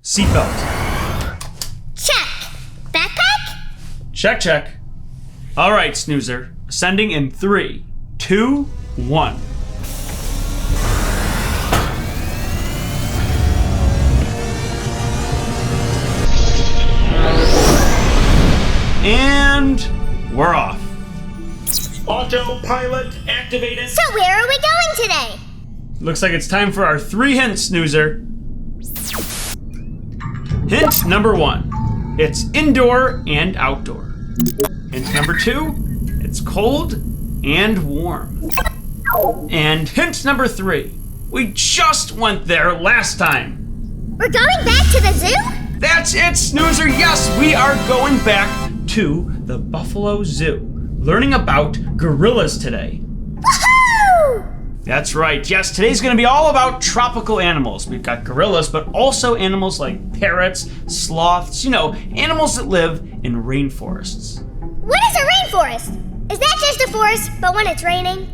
Seatbelt. Check. Backpack? Check. All right, Snoozer. Ascending in 3, 2, 1. And we're off. Autopilot activated. So where are we going today? Looks like it's time for our 3 hints, Snoozer. Hint number 1, it's indoor and outdoor. Hint number 2, it's cold and warm. And hint number 3, we just went there last time. We're going back to the zoo? That's it, Snoozer. Yes, we are going back to the Buffalo Zoo, learning about gorillas today. Woohoo! That's right. Yes, today's going to be all about tropical animals. We've got gorillas, but also animals like parrots, sloths, animals that live in rainforests. What is a rainforest? Is that just a forest, but when it's raining?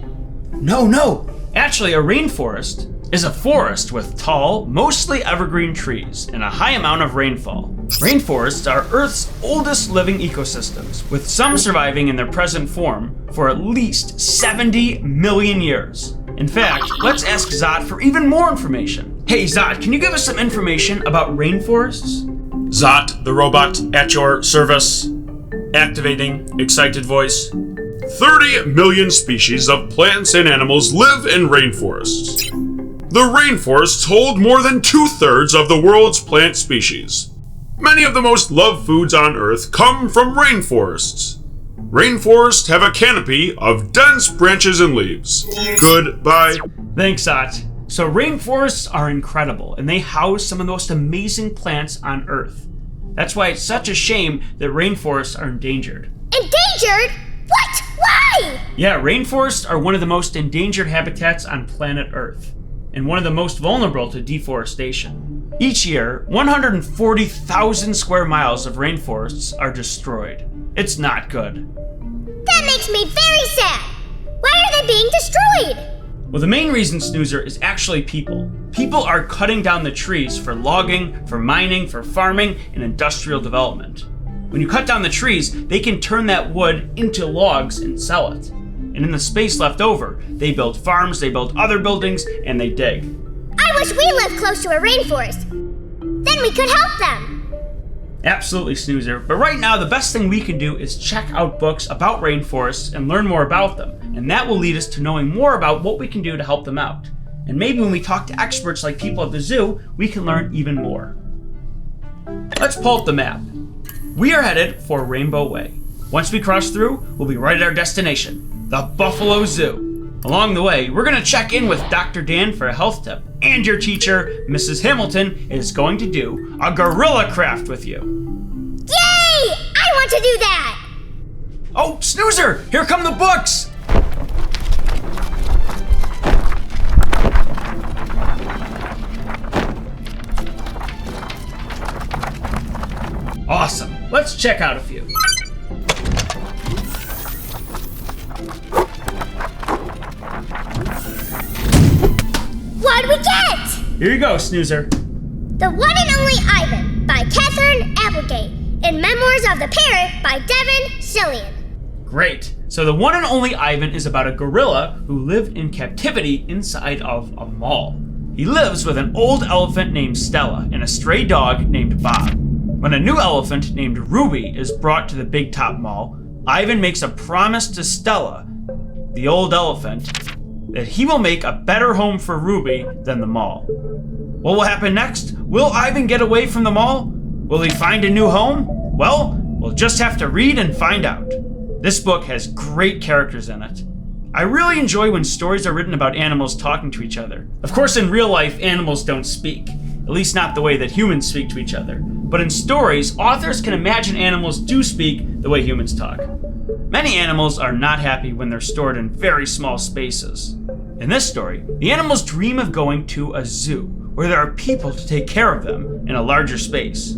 No. Actually, a rainforest is a forest with tall, mostly evergreen trees and a high amount of rainfall. Rainforests are Earth's oldest living ecosystems, with some surviving in their present form for at least 70 million years. In fact, let's ask Zot for even more information. Hey Zot, can you give us some information about rainforests? Zot, the robot, at your service. Activating excited voice. 30 million species of plants and animals live in rainforests. The rainforests hold more than 2/3 of the world's plant species. Many of the most loved foods on Earth come from rainforests. Rainforests have a canopy of dense branches and leaves. Goodbye. Thanks, Zot. So rainforests are incredible, and they house some of the most amazing plants on Earth. That's why it's such a shame that rainforests are endangered. Endangered? What? Why? Yeah, rainforests are one of the most endangered habitats on planet Earth, and one of the most vulnerable to deforestation. Each year, 140,000 square miles of rainforests are destroyed. It's not good. That makes me very sad. Why are they being destroyed? Well, the main reason, Snoozer, is actually people. People are cutting down the trees for logging, for mining, for farming, and industrial development. When you cut down the trees, they can turn that wood into logs and sell it. And in the space left over, they build farms, they build other buildings, and they dig. I wish we lived close to a rainforest. Then we could help them. Absolutely, Snoozer. But right now, the best thing we can do is check out books about rainforests and learn more about them. And that will lead us to knowing more about what we can do to help them out. And maybe when we talk to experts like people at the zoo, we can learn even more. Let's pull up the map. We are headed for Rainbow Way. Once we cross through, we'll be right at our destination, the Buffalo Zoo. Along the way, we're going to check in with Dr. Dan for a health tip, and your teacher, Mrs. Hamilton, is going to do a gorilla craft with you. Yay! I want to do that! Oh, Snoozer! Here come the books! Awesome. Let's check out a few. What'd we get? Here you go, Snoozer. The One and Only Ivan by Catherine Applegate and Memoirs of the Parrot by Devin Cillian. Great. So the One and Only Ivan is about a gorilla who lived in captivity inside of a mall. He lives with an old elephant named Stella and a stray dog named Bob. When a new elephant named Ruby is brought to the Big Top Mall, Ivan makes a promise to Stella, the old elephant, that he will make a better home for Ruby than the mall. What will happen next? Will Ivan get away from the mall? Will he find a new home? Well, we'll just have to read and find out. This book has great characters in it. I really enjoy when stories are written about animals talking to each other. Of course, in real life, animals don't speak, at least not the way that humans speak to each other. But in stories, authors can imagine animals do speak the way humans talk. Many animals are not happy when they're stored in very small spaces. In this story, the animals dream of going to a zoo where there are people to take care of them in a larger space.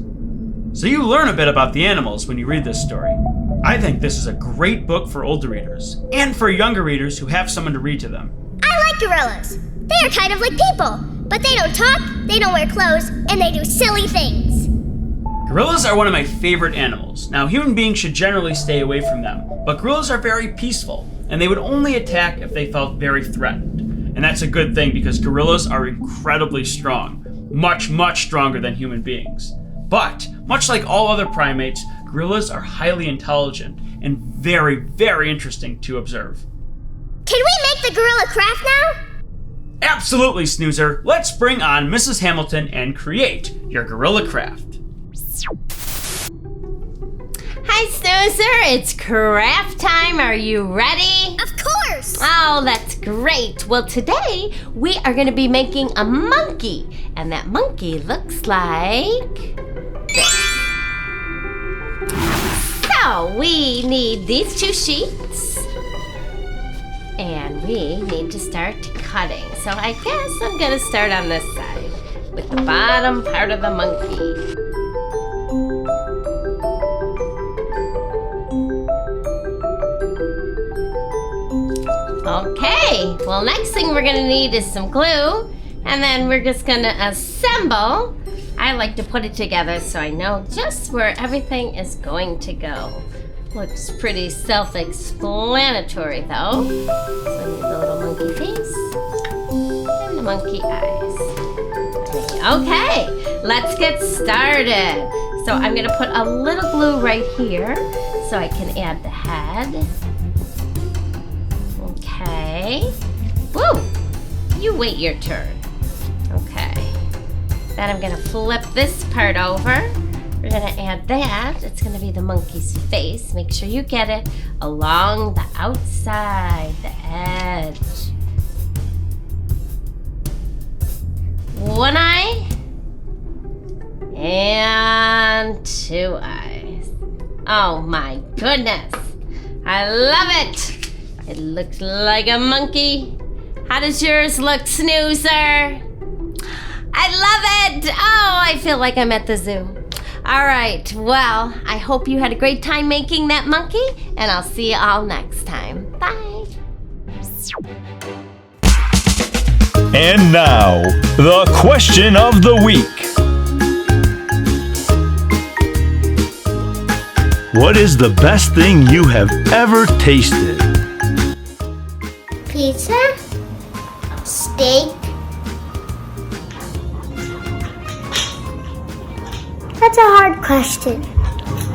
So you learn a bit about the animals when you read this story. I think this is a great book for older readers and for younger readers who have someone to read to them. I like gorillas. They are kind of like people, but they don't talk, they don't wear clothes, and they do silly things. Gorillas are one of my favorite animals. Now, human beings should generally stay away from them, but gorillas are very peaceful, and they would only attack if they felt very threatened. And that's a good thing because gorillas are incredibly strong, much, much stronger than human beings. But, much like all other primates, gorillas are highly intelligent and very, very interesting to observe. Can we make the gorilla craft now? Absolutely, Snoozer. Let's bring on Mrs. Hamilton and create your gorilla craft. Hi, Snoozer. It's craft time. Are you ready? Of course! Oh, that's great. Well, today we are going to be making a monkey. And that monkey looks like this. So, we need these 2 sheets. And we need to start cutting. So I guess I'm going to start on this side with the bottom part of the monkey. Okay, well, next thing we're gonna need is some glue, and then we're just gonna assemble. I like to put it together so I know just where everything is going to go. Looks pretty self-explanatory though. So I need the little monkey face and the monkey eyes. Okay, let's get started. So I'm gonna put a little glue right here so I can add the head. Okay. Woo! You wait your turn. Okay. Then I'm gonna flip this part over. We're gonna add that. It's gonna be the monkey's face. Make sure you get it along the outside, the edge. 1 eye and 2 eyes. Oh my goodness. I love it. It looks like a monkey. How does yours look, Snoozer? I love it. Oh, I feel like I'm at the zoo. All right, well, I hope you had a great time making that monkey, and I'll see you all next time. Bye. And now, the question of the week. What is the best thing you have ever tasted? Pizza? Steak? That's a hard question.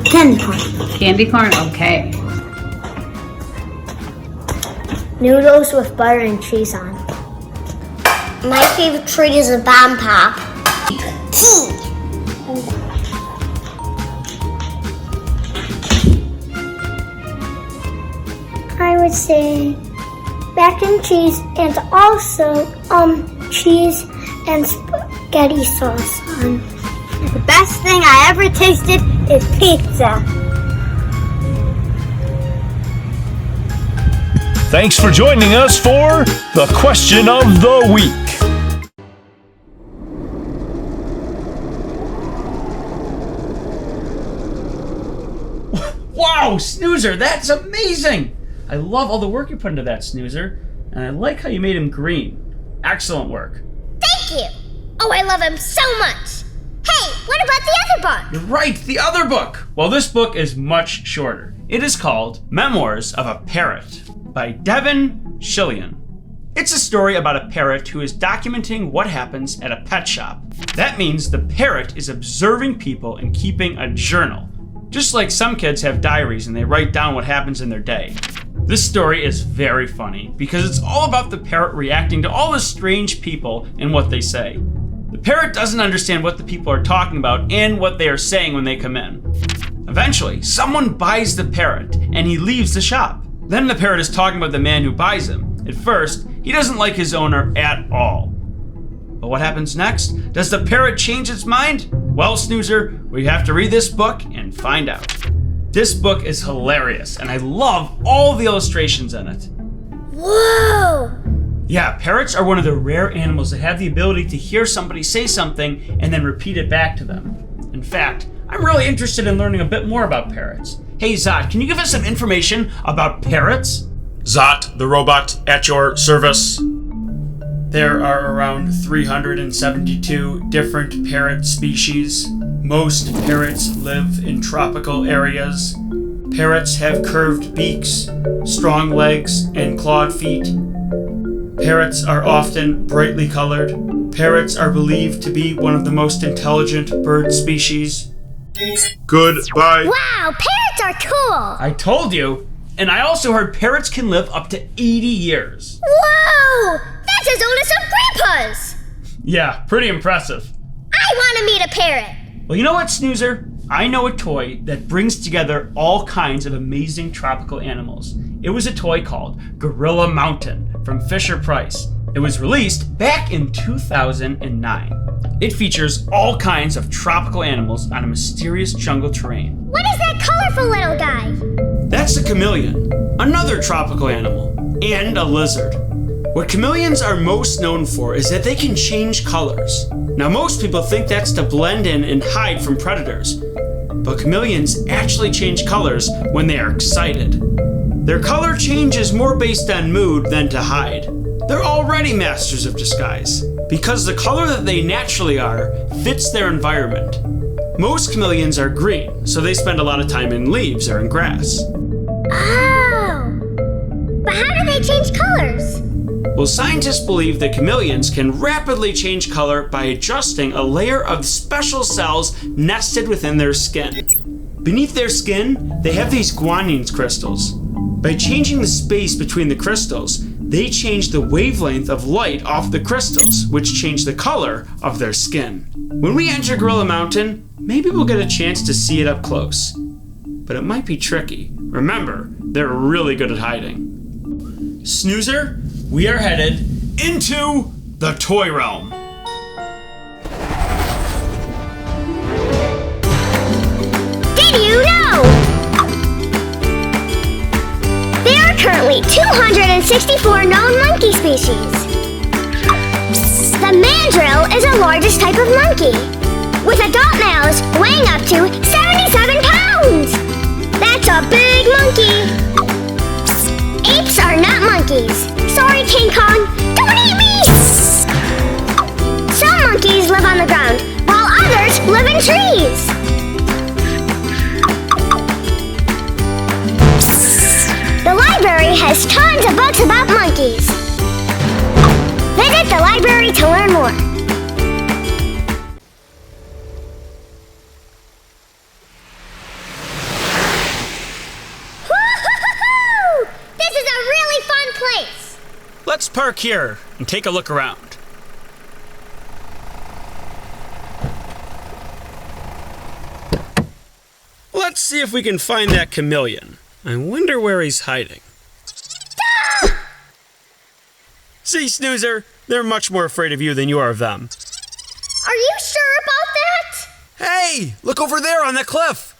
Candy corn. Candy corn? Okay. Noodles with butter and cheese on. My favorite treat is a bomb pop. Tea. I would say mac and cheese and also cheese and spaghetti sauce on. The best thing I ever tasted is pizza. Thanks for joining us for the question of the week. Wow, Snoozer, that's amazing! I love all the work you put into that, Snoozer, and I like how you made him green. Excellent work. Thank you. Oh, I love him so much. Hey, what about the other book? You're right, the other book! Well, this book is much shorter. It is called Memoirs of a Parrot by Devin Shillian. It's a story about a parrot who is documenting what happens at a pet shop. That means the parrot is observing people and keeping a journal. Just like some kids have diaries and they write down what happens in their day. This story is very funny because it's all about the parrot reacting to all the strange people and what they say. The parrot doesn't understand what the people are talking about and what they are saying when they come in. Eventually, someone buys the parrot and he leaves the shop. Then the parrot is talking about the man who buys him. At first, he doesn't like his owner at all. But what happens next? Does the parrot change its mind? Well, Snoozer, we have to read this book and find out. This book is hilarious, and I love all the illustrations in it. Whoa! Yeah, parrots are one of the rare animals that have the ability to hear somebody say something and then repeat it back to them. In fact, I'm really interested in learning a bit more about parrots. Hey, Zot, can you give us some information about parrots? Zot, the robot, at your service. There are around 372 different parrot species. Most parrots live in tropical areas. Parrots have curved beaks, strong legs, and clawed feet. Parrots are often brightly colored. Parrots are believed to be one of the most intelligent bird species. Goodbye. Wow, parrots are cool! I told you! And I also heard parrots can live up to 80 years. Whoa! That's as old as some grandpas! Yeah, pretty impressive. I want to meet a parrot! Well, you know what, Snoozer? I know a toy that brings together all kinds of amazing tropical animals. It was a toy called Gorilla Mountain from Fisher-Price. It was released back in 2009. It features all kinds of tropical animals on a mysterious jungle terrain. What is that colorful little guy? That's a chameleon, another tropical animal, and a lizard. What chameleons are most known for is that they can change colors. Now, most people think that's to blend in and hide from predators, but chameleons actually change colors when they are excited. Their color change is more based on mood than to hide. They're already masters of disguise, because the color that they naturally are fits their environment. Most chameleons are green, so they spend a lot of time in leaves or in grass. Oh! But how do they change colors? Well, scientists believe that chameleons can rapidly change color by adjusting a layer of special cells nested within their skin. Beneath their skin, they have these guanine crystals. By changing the space between the crystals, they change the wavelength of light off the crystals, which change the color of their skin. When we enter Gorilla Mountain, maybe we'll get a chance to see it up close. But it might be tricky. Remember, they're really good at hiding. Snoozer, we are headed into the toy realm. Did you know? There are currently 264 known monkey species. The mandrill is the largest type of monkey, with adult males weighing up to 77 pounds. That's a big monkey. Apes are not monkeys. Sorry, King Kong. Don't eat me! Some monkeys live on the ground, while others live in trees. The library has tons of books about monkeys. Visit the library to learn more. Woo-hoo-hoo-hoo! This is a really fun place. Let's park here and take a look around. Let's see if we can find that chameleon. I wonder where he's hiding. See, Snoozer, they're much more afraid of you than you are of them. Are you sure about that? Hey, look over there on that cliff.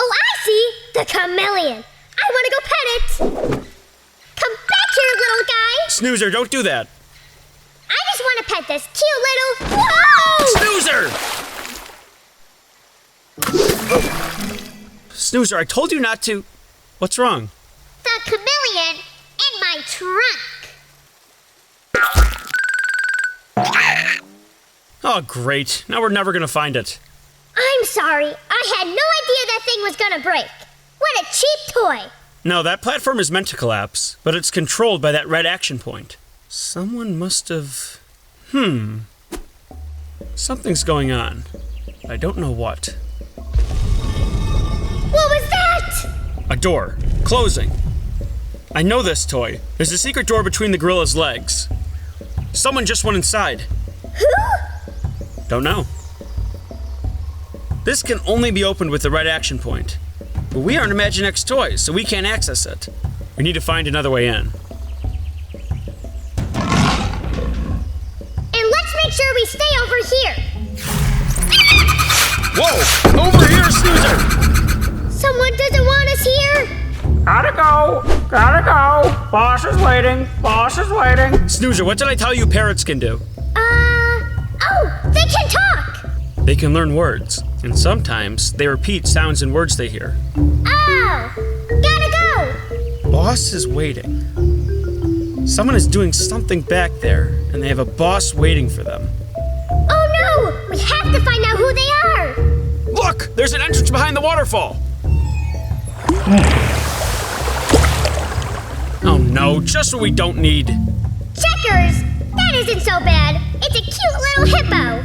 Oh, I see! The chameleon. I want to go pet it. Come back here, little guy. Snoozer, don't do that. I just want to pet this cute little... Whoa! Snoozer! Snoozer, I told you not to. What's wrong? The chameleon in my trunk. Oh, great. Now we're never going to find it. I'm sorry. I had no idea that thing was going to break. What a cheap toy. No, that platform is meant to collapse, but it's controlled by that red action point. Someone must have... Something's going on. I don't know what. What was that? A door. Closing. I know this toy. There's a secret door between the gorilla's legs. Someone just went inside. Who? Don't know. This can only be opened with the red action point. But we aren't Imaginext toys, so we can't access it. We need to find another way in. And let's make sure we stay over here. Whoa! Over here, Snoozer! Someone doesn't want us here. Gotta go! Boss is waiting! Snoozer, what did I tell you parrots can do? Oh, they can talk. They can learn words, and sometimes they repeat sounds and words they hear. Oh, gotta go. Boss is waiting. Someone is doing something back there, and they have a boss waiting for them. Oh no! We have to find out who they are! Look! There's an entrance behind the waterfall! Oh no, just what we don't need. Checkers! That isn't so bad. It's a cute little hippo.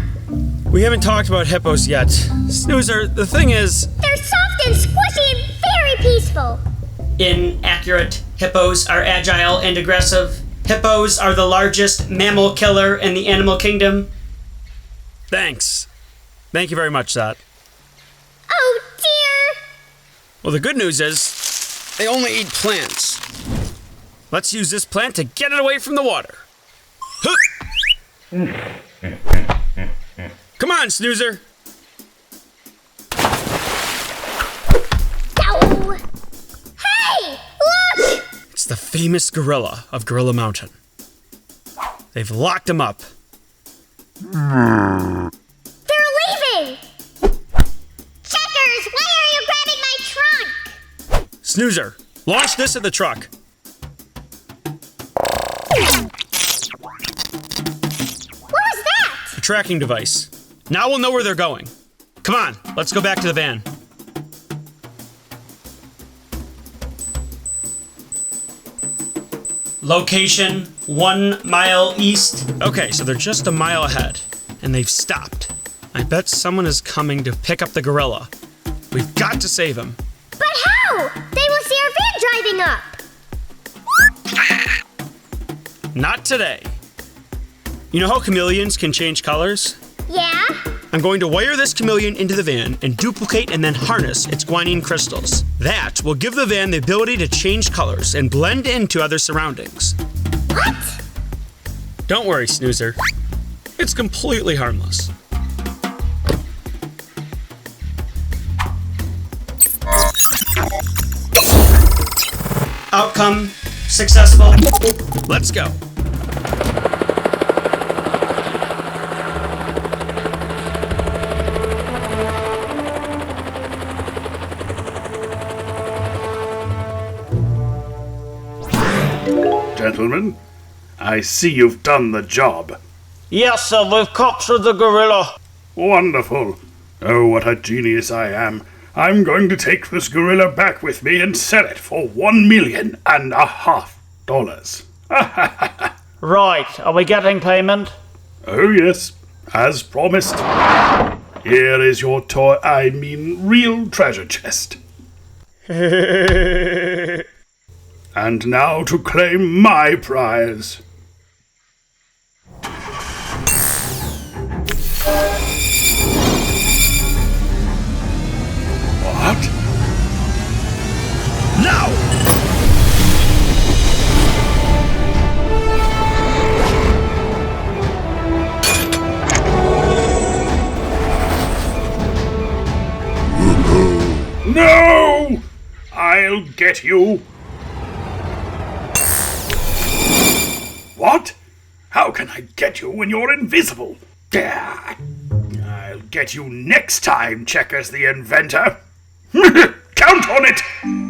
We haven't talked about hippos yet. Snoozer, the thing is... They're soft and squishy and very peaceful. Inaccurate. Hippos are agile and aggressive. Hippos are the largest mammal killer in the animal kingdom. Thanks. Thank you very much, Zot. Oh dear! Well, the good news is, they only eat plants. Let's use this plant to get it away from the water. Come on, Snoozer. Ow! Hey! Look! It's the famous gorilla of Gorilla Mountain. They've locked him up. They're leaving! Checkers, why are you grabbing my trunk? Snoozer, launch this at the truck. What was that? A tracking device. Now we'll know where they're going. Come on, let's go back to the van. Location 1 mile east. Okay, so they're just a mile ahead, and they've stopped. I bet someone is coming to pick up the gorilla. We've got to save him. But how? They will see our van driving up. Not today. You know how chameleons can change colors? Yeah? I'm going to wire this chameleon into the van and duplicate and then harness its guanine crystals. That will give the van the ability to change colors and blend into other surroundings. What? Don't worry, Snoozer. It's completely harmless. Outcome successful. Let's go. Gentlemen, I see you've done the job. Yes, sir, we've captured the gorilla. Wonderful. Oh, what a genius I am. I'm going to take this gorilla back with me and sell it for $1.5 million. Right, are we getting payment? Oh, yes, as promised. Here is your real treasure chest. And now to claim my prize. What? Now! No! I'll get you. What? How can I get you when you're invisible? Gah! I'll get you next time, Checkers the Inventor. Count on it! Run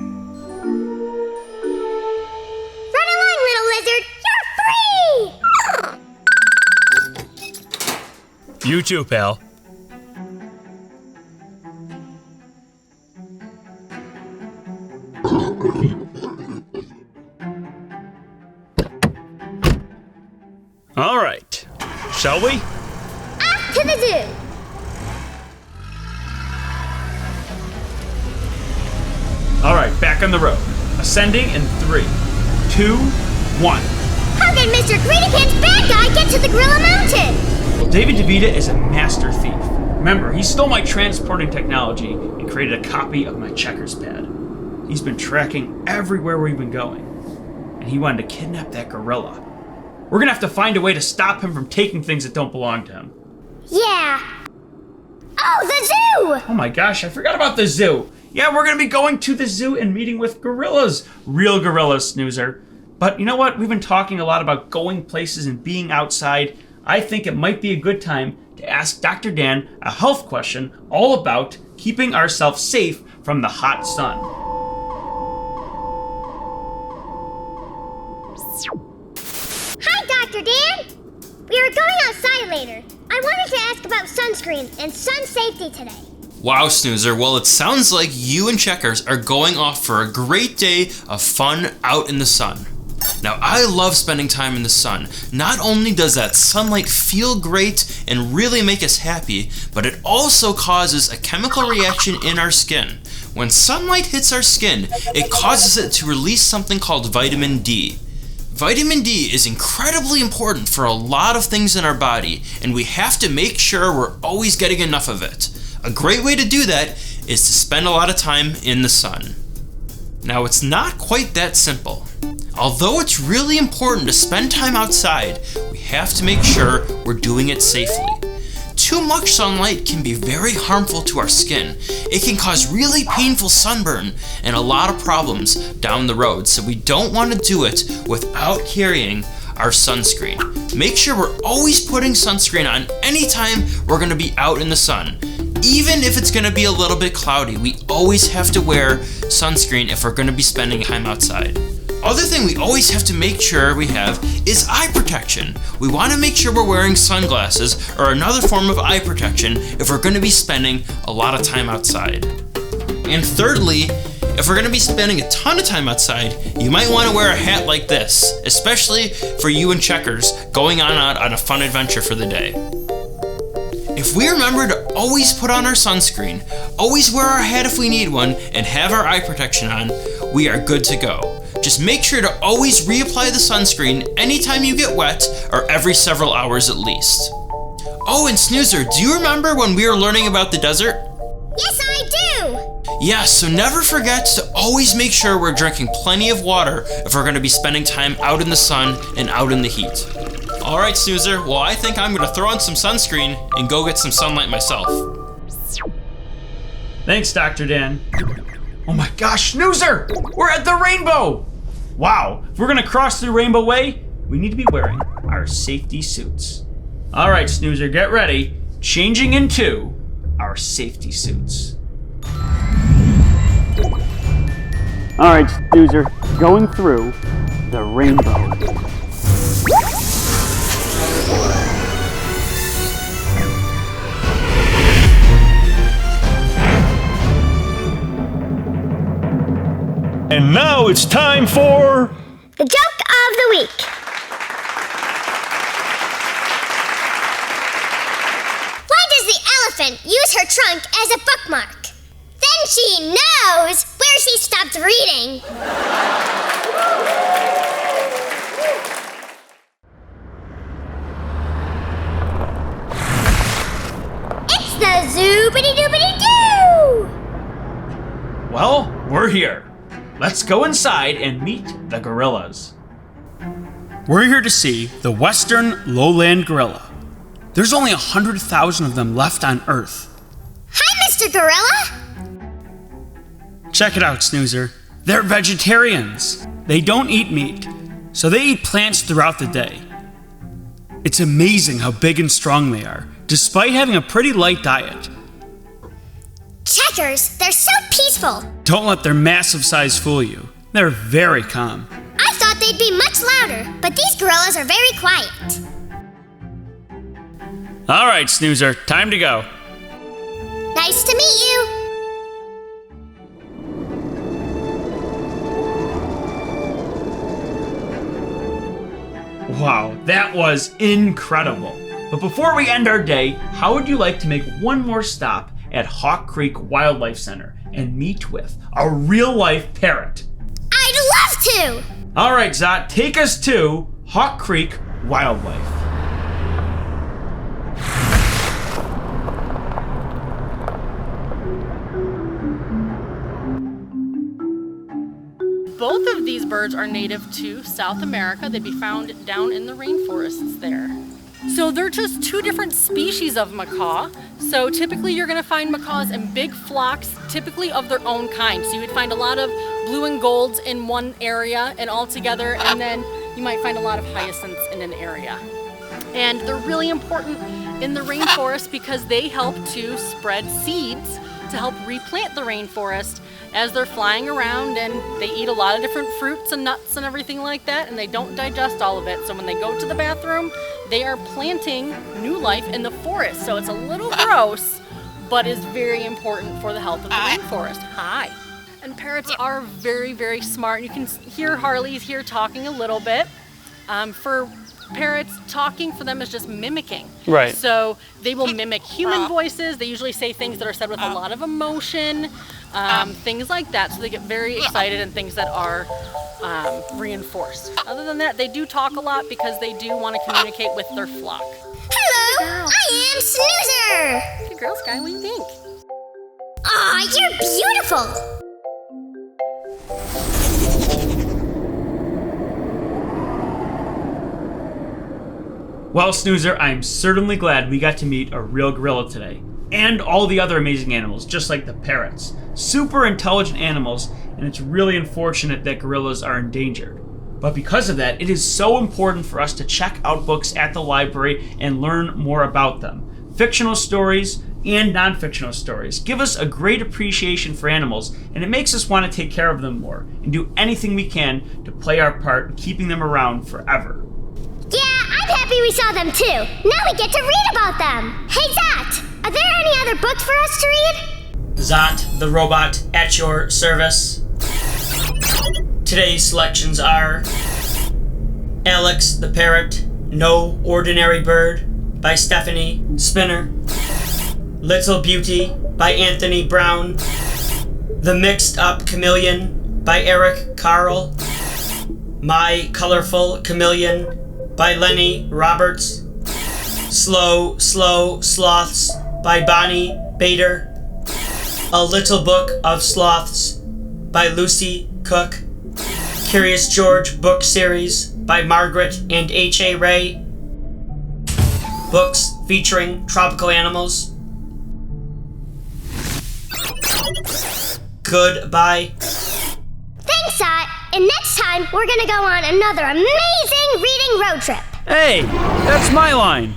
along, little lizard! You're free! You too, pal. All right. Shall we? Off to the zoo! All right, back on the road. Ascending in 3, 2, 1. How did Mr. Greedypants bad guy get to the Gorilla Mountain? Well, David DeVita is a master thief. Remember, he stole my transporting technology and created a copy of my checkers pad. He's been tracking everywhere we've been going. And he wanted to kidnap that gorilla. We're gonna have to find a way to stop him from taking things that don't belong to him. Yeah. Oh, the zoo! Oh my gosh, I forgot about the zoo. Yeah, we're gonna be going to the zoo and meeting with gorillas. Real gorillas, Snoozer. But you know what? We've been talking a lot about going places and being outside. I think it might be a good time to ask Dr. Dan a health question all about keeping ourselves safe from the hot sun. later. I wanted to ask about sunscreen and sun safety today. Wow, Snoozer. Well, it sounds like you and Checkers are going off for a great day of fun out in the sun. Now, I love spending time in the sun. Not only does that sunlight feel great and really make us happy, but it also causes a chemical reaction in our skin. When sunlight hits our skin, it causes it to release something called vitamin D. Vitamin D is incredibly important for a lot of things in our body, and we have to make sure we're always getting enough of it. A great way to do that is to spend a lot of time in the sun. Now, it's not quite that simple. Although it's really important to spend time outside, we have to make sure we're doing it safely. Too much sunlight can be very harmful to our skin. It can cause really painful sunburn and a lot of problems down the road, so we don't want to do it without carrying our sunscreen. Make sure we're always putting sunscreen on anytime we're going to be out in the sun. Even if it's going to be a little bit cloudy, we always have to wear sunscreen if we're going to be spending time outside. Other thing we always have to make sure we have is eye protection. We want to make sure we're wearing sunglasses or another form of eye protection if we're going to be spending a lot of time outside. And thirdly, if we're going to be spending a ton of time outside, you might want to wear a hat like this, especially for you and Checkers going out on a fun adventure for the day. If we remember to always put on our sunscreen, always wear our hat if we need one, and have our eye protection on, we are good to go. Just make sure to always reapply the sunscreen anytime you get wet or every several hours at least. Oh, and Snoozer, do you remember when we were learning about the desert? Yes, I do! Yeah, so never forget to always make sure we're drinking plenty of water if we're going to be spending time out in the sun and out in the heat. Alright, Snoozer, well, I think I'm going to throw on some sunscreen and go get some sunlight myself. Thanks, Dr. Dan. Oh my gosh, Snoozer! We're at the rainbow! Wow, if we're gonna cross the Rainbow Way, we need to be wearing our safety suits. All right, Snoozer, get ready. Changing into our safety suits. All right, Snoozer, going through the rainbow. And now it's time for The joke of the week. Why does the elephant use her trunk as a bookmark? Then she knows where she stopped reading. It's the Zoobity-Doobity-Doo! Well, we're here. Let's go inside and meet the gorillas. We're here to see the western lowland gorilla. There's only 100,000 of them left on Earth. Hi, Mr. Gorilla! Check it out, Snoozer. They're vegetarians. They don't eat meat, so they eat plants throughout the day. It's amazing how big and strong they are, despite having a pretty light diet. Checkers, they're so peaceful. Don't let their massive size fool you. They're very calm. I thought they'd be much louder, but these gorillas are very quiet. All right, Snoozer, time to go. Nice to meet you. Wow, that was incredible. But before we end our day, how would you like to make one more stop at Hawk Creek Wildlife Center and meet with a real-life parrot? I'd love to! All right, Zot, take us to Hawk Creek Wildlife. Both of these birds are native to South America. They'd be found down in the rainforests there. So they're just two different species of macaw. So typically you're going to find macaws in big flocks, typically of their own kind. So you would find a lot of blue and golds in one area and all together, and then you might find a lot of hyacinths in an area. And they're really important in the rainforest because they help to spread seeds to help replant the rainforest as they're flying around, and they eat a lot of different fruits and nuts and everything like that, and they don't digest all of it. So when they go to the bathroom, they are planting new life in the forest. So it's a little gross, but is very important for the health of the rainforest. Hi. And parrots are very, very smart. You can hear Harley's here talking a little bit. For parrots, talking for them is just mimicking. Right. So they will mimic human voices. They usually say things that are said with a lot of emotion, things like that. So they get very excited and things that are reinforced. Other than that, they do talk a lot because they do want to communicate with their flock. Hello, I am Snoozer. Good girl, Sky, what do you think? Aw, you're beautiful. Well, Snoozer, I'm certainly glad we got to meet a real gorilla today. And all the other amazing animals, just like the parrots. Super intelligent animals, and it's really unfortunate that gorillas are endangered. But because of that, it is so important for us to check out books at the library and learn more about them. Fictional stories and non-fictional stories give us a great appreciation for animals, and it makes us want to take care of them more and do anything we can to play our part in keeping them around forever. Yeah, I'm happy we saw them too. Now we get to read about them. Hey, Zat, are there any other books for us to read? Zat, the robot, at your service. Today's selections are Alex the Parrot, No Ordinary Bird by Stephanie Spinner, Little Beauty by Anthony Brown, The Mixed Up Chameleon by Eric Carl, My Colorful Chameleon by Lenny Roberts, Slow Sloths by Bonnie Bader, A Little Book of Sloths by Lucy Cook, Curious George book series by Margaret and H.A. Ray, books featuring tropical animals. Goodbye. Thanks, Zat. And next time, we're gonna go on another amazing reading road trip. Hey, that's my line.